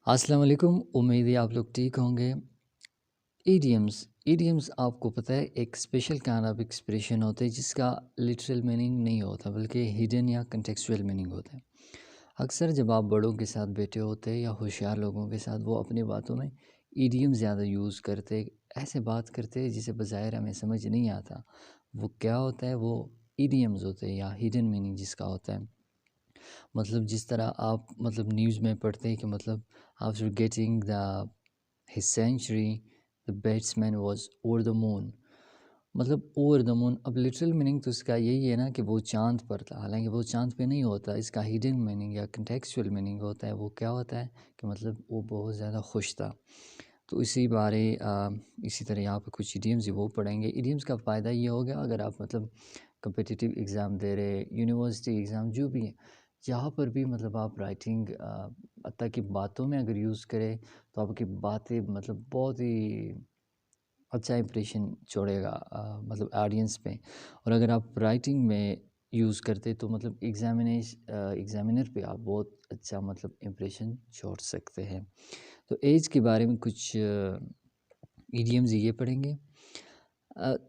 السلام علیکم، امید ہے آپ لوگ ٹھیک ہوں گے۔ ایڈیمز آپ کو پتہ ہے ایک اسپیشل کائنڈ آف ایکسپریشن ہوتے ہیں جس کا لٹرل میننگ نہیں ہوتا بلکہ ہڈن یا کنٹیکسچوئل میننگ ہوتا ہے۔ اکثر جب آپ بڑوں کے ساتھ بیٹھے ہوتے یا ہوشیار لوگوں کے ساتھ، وہ اپنی باتوں میں ایڈیم زیادہ یوز کرتے، ایسے بات کرتے جسے بظاہر ہمیں سمجھ نہیں آتا وہ کیا ہوتا ہے۔ وہ ایڈیمز ہوتے ہیں یا ہڈن میننگ جس کا ہوتا ہے۔ مطلب جس طرح آپ نیوز میں پڑھتے ہیں کہ after getting his century the batsman was over the moon۔ over the moon، اب لٹرل میننگ تو اس کا یہی ہے نا کہ وہ چاند پر تھا، حالانکہ وہ چاند پہ نہیں ہوتا۔ اس کا ہڈن میننگ یا کنٹیکسچوئل میننگ ہوتا ہے۔ وہ کیا ہوتا ہے کہ وہ بہت زیادہ خوش تھا۔ تو اسی طرح یہاں پہ کچھ ایڈیمز وہ پڑھیں گے۔ ایڈیمز کا فائدہ یہ ہوگا اگر آپ کمپیٹیٹیو ایگزام دے رہے، یونیورسٹی ایگزام جو بھی ہے، یہاں پر بھی آپ رائٹنگ حتیٰ کہ باتوں میں اگر یوز کرے تو آپ کی باتیں بہت ہی اچھا امپریشن چھوڑے گا آڈینس پہ۔ اور اگر آپ رائٹنگ میں یوز کرتے تو ایگزامینر پہ آپ بہت اچھا امپریشن چھوڑ سکتے ہیں۔ تو ایج کے بارے میں کچھ ایڈیمز یہ پڑھیں گے۔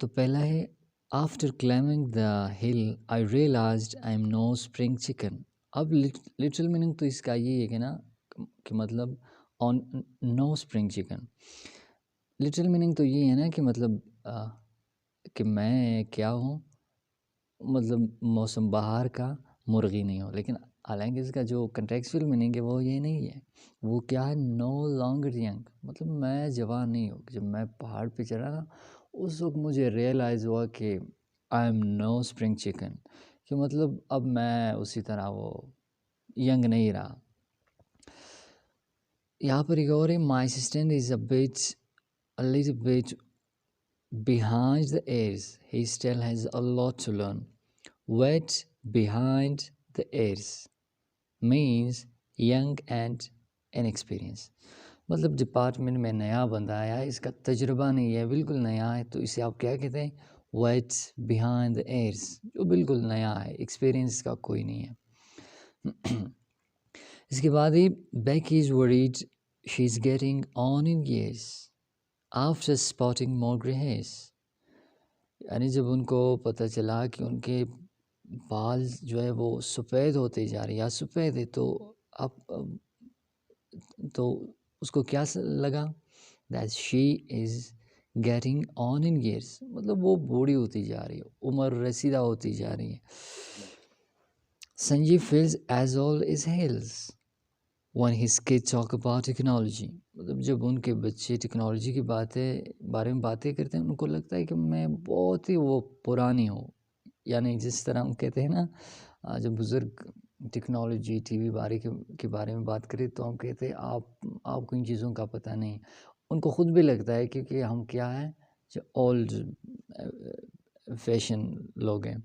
تو پہلا ہے after climbing the hill I realized I am no spring chicken. اب لٹرل میننگ تو اس کا یہ ہے کہ on no spring chicken. Literal meaning تو یہ ہے نا کہ میں کیا ہوں، موسم بہار کا مرغی نہیں ہوں۔ لیکن حالانکہ اس کا جو کنٹیکسچوئل میننگ ہے وہ یہ نہیں ہے۔ وہ کیا ہے، نو لانگر ینگ، میں جوان نہیں ہوں۔ جب میں پہاڑ پہ چڑھا نا، اس وقت مجھے ریئلائز ہوا کہ I am no spring chicken, کہ اب میں اسی طرح وہ ینگ نہیں رہا۔ یہاں پر ایک اور ہے، my assistant is a little bit behind the ears. He still has a lot to learn. Wet behind the ears means young and inexperienced۔ Department میں نیا بندہ آیا ہے، اس کا تجربہ نہیں ہے، بالکل نیا ہے، تو اسے آپ کیا کہتے ہیں، ویٹ بیہائنڈ the ears، جو بالکل نیا ہے، ایکسپیرینس کا کوئی نہیں ہے۔ اس کے بعد ہی Becky is worried she is getting on in years after spotting more gray hairs۔ یعنی جب ان کو پتہ چلا کہ ان کے بال جو ہے وہ سفید ہوتے جا رہے یا سفید ہے، تو اس کو کیا لگا، that she is getting on in years، وہ بوڑھی ہوتی جا رہی ہے، عمر رسیدہ ہوتی جا رہی ہے۔ Sanjeev feels as old as hills when his kids talk about technology۔ جب ان کے بچے ٹیکنالوجی کی بارے میں باتیں کرتے ہیں، ان کو لگتا ہے کہ میں بہت ہی وہ پرانی ہوں۔ یعنی جس طرح ہم کہتے ہیں نا، جب بزرگ ٹیکنالوجی ٹی وی کے بارے میں بات کریں تو ہم کہتے ہیں آپ کو ان چیزوں کا پتہ نہیں۔ ان کو خود بھی لگتا ہے کیونکہ ہم کیا ہیں، جو اولڈ فیشن لوگ ہیں۔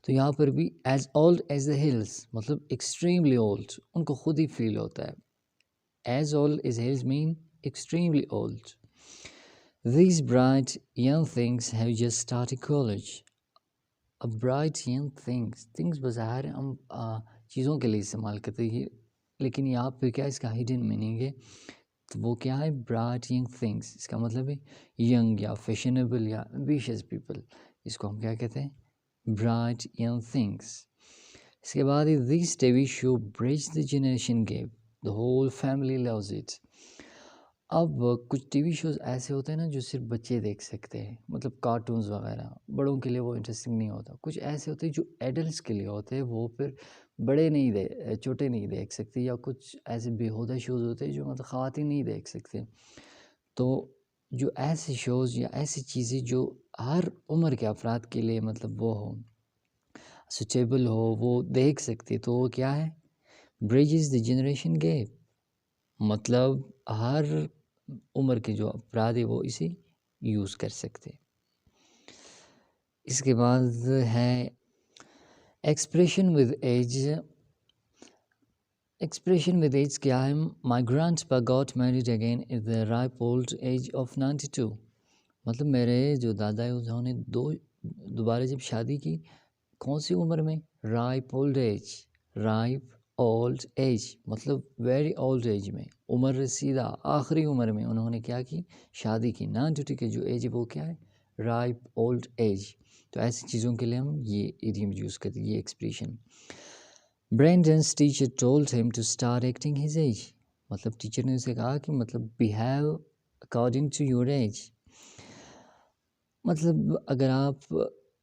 تو یہاں پر بھی as old as the hills, extremely old, ان کو خود ہی فیل ہوتا ہے۔ ایز اولڈ ایز ہلز مین extremely old. These bright young things have just started college۔ اب برائٹ ینگ تھنگس بظاہر ہم چیزوں کے لیے استعمال کرتے ہیں، لیکن یہاں پہ کیا اس کا ہڈن میننگ ہے، تو وہ کیا ہے، برائٹ ینگ تھنگس، اس کا مطلب ہے ینگ یا فیشنیبل یا ایمبیشیس پیپل، اس کو ہم کیا کہتے ہیں، برائٹ ینگ تھنگس۔ اس کے بعد this T V show bridge the generation gap, the whole family loose it. اب کچھ ٹی وی شوز ایسے ہوتے ہیں نا جو صرف بچے دیکھ سکتے ہیں، کارٹونز وغیرہ، بڑوں کے لیے وہ انٹرسٹنگ نہیں ہوتا۔ کچھ ایسے ہوتے ہیں جو ایڈلٹس کے لیے ہوتے ہیں، وہ پھر چھوٹے نہیں دیکھ سکتے، یا کچھ ایسے بیہودہ شوز ہوتے ہیں جو خواتین نہیں دیکھ سکتے۔ تو جو ایسے شوز یا ایسی چیزیں جو ہر عمر کے افراد کے لیے وہ ہو، سوٹیبل ہو، وہ دیکھ سکتے، تو وہ کیا ہے، بریجز دی جنریشن گیپ، ہر عمر کے جو افراد ہے وہ اسے یوز کر سکتے۔ اس کے بعد ہے expression with age. Expression with age کیا ہے، my grandpa got married again at the ripe old age of 92۔ میرے جو دادا ہے انہوں نے دوبارہ جب شادی کی، کون سی عمر میں، ripe old age, ripe old age مطلب ویری اولڈ ایج میں، عمر رسیدہ آخری عمر میں انہوں نے کیا کی، شادی کی. نان ڈیوٹی کے جو ایج ہے وہ کیا ہے، رائپ اولڈ ایج. تو ایسی چیزوں کے لیے ہم یہ ایڈیم یوز کرتے ہیں، یہ expression. Brandon's teacher told him to start acting his age, مطلب ٹیچر نے اسے کہا کہ مطلب behave according to your age. مطلب اگر آپ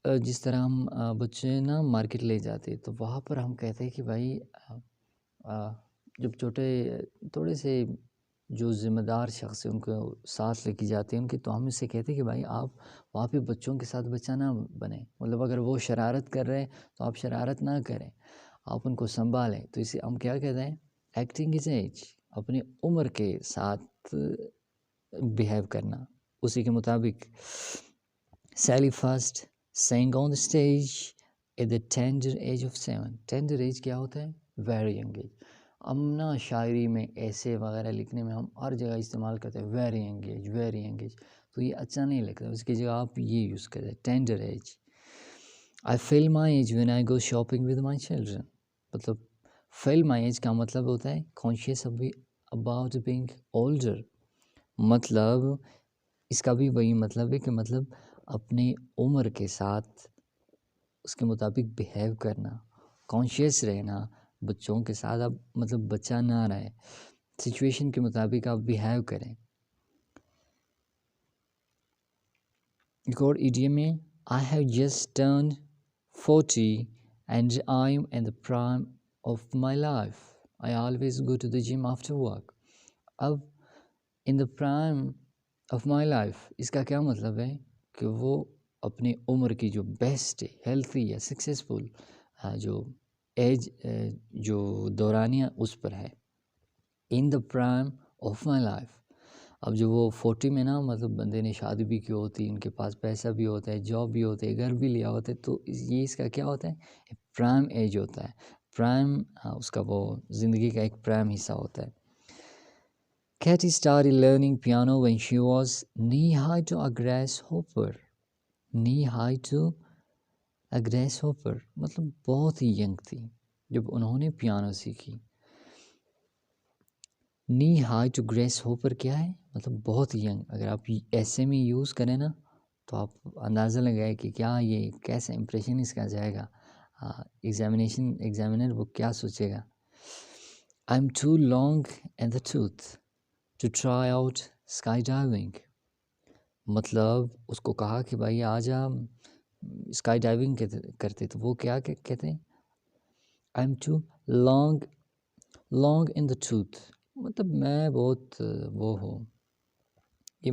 جس طرح ہم بچے نا مارکیٹ لے جاتے تو وہاں پر ہم کہتے ہیں کہ بھائی جب تھوڑے سے جو ذمہ دار شخص ہیں ان کو ساتھ لے کے جاتے ہیں ان کے، تو ہم اس سے کہتے ہیں کہ بھائی آپ وہاں پہ بچوں کے ساتھ بچہ نہ بنیں. مطلب اگر وہ شرارت کر رہے ہیں تو آپ شرارت نہ کریں، آپ ان کو سنبھالیں. تو اسے ہم کیا کہتے ہیں، ایکٹنگ از ایج، اپنی عمر کے ساتھ بیہیو کرنا اسی کے مطابق. Sally first sang on the stage at the tender age of 7. Tender age کیا ہوتا ہے، ویری ینگ ایج. ہم نا شاعری میں ایسے وغیرہ لکھنے میں ہم ہر جگہ استعمال کرتے ہیں very young age, very young age. تو یہ اچھا نہیں لگتا، اس کی جگہ آپ یہ یوز کرتے ہیں tender age. I feel my age when I go shopping with my children. مطلب فیل مائی ایج کا مطلب ہوتا ہے کانشیس اباؤٹ بینگ اولڈر. مطلب اس کا بھی وہی مطلب ہے کہ مطلب اپنی عمر کے ساتھ اس کے مطابق بیہیو کرنا، کانشیس رہنا. بچوں کے ساتھ اب مطلب بچہ نہ رہے، سچویشن کے مطابق آپ بیہیو کریں. ایک اور ایڈیم میں I have just turned 40 and I am in the prime of my life. I always go to the gym after work. اب in the prime of my life اس کا کیا مطلب ہے کہ وہ اپنی عمر کی جو بیسٹ ہیلتھی یا سکسیزفل جو ایج جو دورانیہ اس پر ہے. In the prime of my life. اب جو وہ 40 میں نا مطلب بندے نے شادی بھی کی ہوتی، ان کے پاس پیسہ بھی ہوتا ہے، جاب بھی ہوتے ہے، گھر بھی لیا ہوتا ہے، تو یہ اس کا کیا ہوتا ہے، پرائم ایج ہوتا ہے. پرائم اس کا وہ زندگی کا ایک پرائم حصہ ہوتا ہے. Katie started learning piano when she was knee-high to a grasshopper. Knee-high to a grasshopper مطلب بہت ہی ینگ تھی جب انہوں نے پیانو سیکھی. knee-high to grasshopper کیا ہے، مطلب بہت ہی ینگ. اگر آپ ایسے میں یوز کریں نا تو آپ اندازہ لگائے کہ کیا یہ کیسا امپریشن اس کا جائے گا. ایگزامینر وہ کیا سوچے گا. I'm too long in the tooth to try out skydiving. مطلب اس کو کہا کہ بھائی آج ہم اسکائی ڈائیونگ کرتے، تو وہ کیا کہتے ہیں، I'm too long in the tooth. مطلب میں بہت وہ ہوں، یہ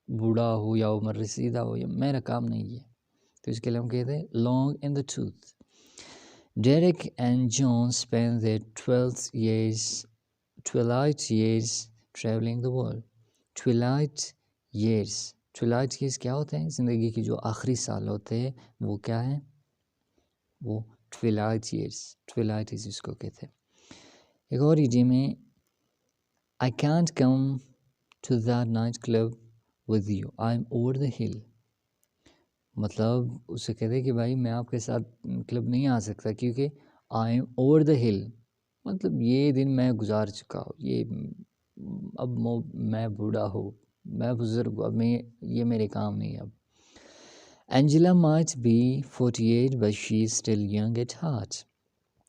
بوڑھا ہو یا عمر رسیدہ ہو، یہ میرا کام نہیں ہے. تو اس کے لیے ہم کہتے ہیں long in the tooth. Derek and John spent their 12 years traveling the world. Twilight years کیا ہوتے ہیں، زندگی کی جو آخری سال ہوتے ہیں وہ کیا ہیں، وہ twilight years اس کو کہتے ہیں. ایک اور ایڈیم ہے I can't come to that night club with you, I'm over the hill. مطلب اسے کہتے ہیں کہ بھائی میں آپ کے ساتھ کلب نہیں آ سکتا کیونکہ I am over the hill. مطلب یہ دن میں گزار چکا ہوں، اب میں بوڑھا ہوں، میں بزرگ ہوں، اب یہ میرے کام نہیں ہے اب. Angela might be 48 but she is still young at heart.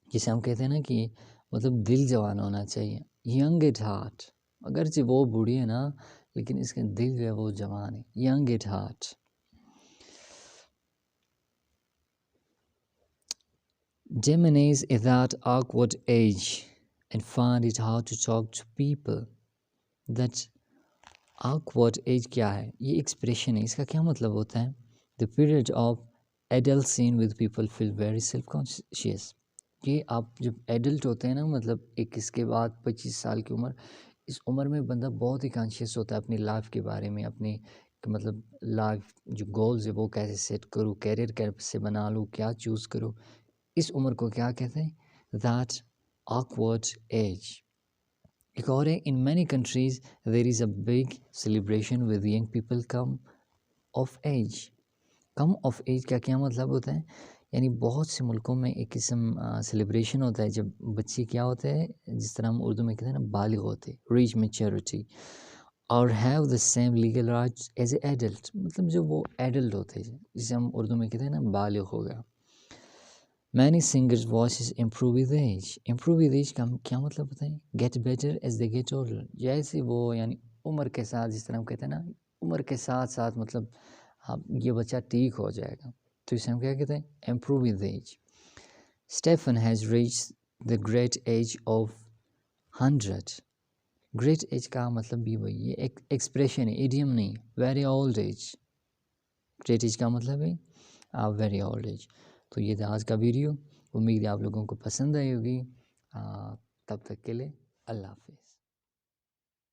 جسے ہم کہتے ہیں نا کہ مطلب دل جوان ہونا چاہیے. young at heart اگرچہ وہ بوڑھی ہے نا لیکن اس کا دل جو ہے وہ جوان ہے. young at heart. Geminis is that awkward age and find it hard to talk to people. That awkward age کیا ہے، یہ ایکسپریشن ہے. اس کا کیا مطلب ہوتا ہے، the period of adulthood with people feel very self-conscious. یہ آپ جب ایڈلٹ ہوتے ہیں نا مطلب 21 کے بعد 25 سال کی عمر، اس عمر میں بندہ بہت ہی کانشیس ہوتا ہے اپنی لائف کے بارے میں، اپنی مطلب لائف جو گولز ہے وہ کیسے سیٹ کروں، کیریئر کیسے بنا لوں، کیا چوز کروں. اس عمر کو کیا کہتے ہیں، that awkward age. ایک اور ہے in many countries there is a big celebration with young people come of age. come of age کا کیا مطلب ہوتا ہے، یعنی بہت سے ملکوں میں ایک قسم سیلیبریشن ہوتا ہے جب بچے کیا ہوتے ہیں، جس طرح ہم اردو میں کہتے ہیں نا بالغ ہوتے، ریچ میچورٹی، اور have the same legal rights as a adult, مطلب جو وہ ایڈلٹ ہوتے ہیں جسے ہم اردو میں کہتے ہیں نا بالغ ہو گیا. Many singers voices improve with age. Improve with age کا کیا مطلب بتائیں؟ Get better as they get older. جیسے وہ یعنی عمر کے ساتھ، جس طرح ہم کہتے ہیں نا عمر کے ساتھ ساتھ مطلب یہ بچہ ٹھیک ہو جائے گا، تو اسے ہم کیا کہتے ہیں؟ Improve with age. Stephen has reach the great age of 100. Great age کا مطلب بھی وہی ہے، ایک ایکسپریشن ہے، ایڈیم نہیں. Very old age. Great age کا مطلب ہے ویری اولڈ ایج. تو یہ تھا آج کا ویڈیو، امید ہے آپ لوگوں کو پسند آئی ہوگی. تب تک کے لیے اللہ حافظ.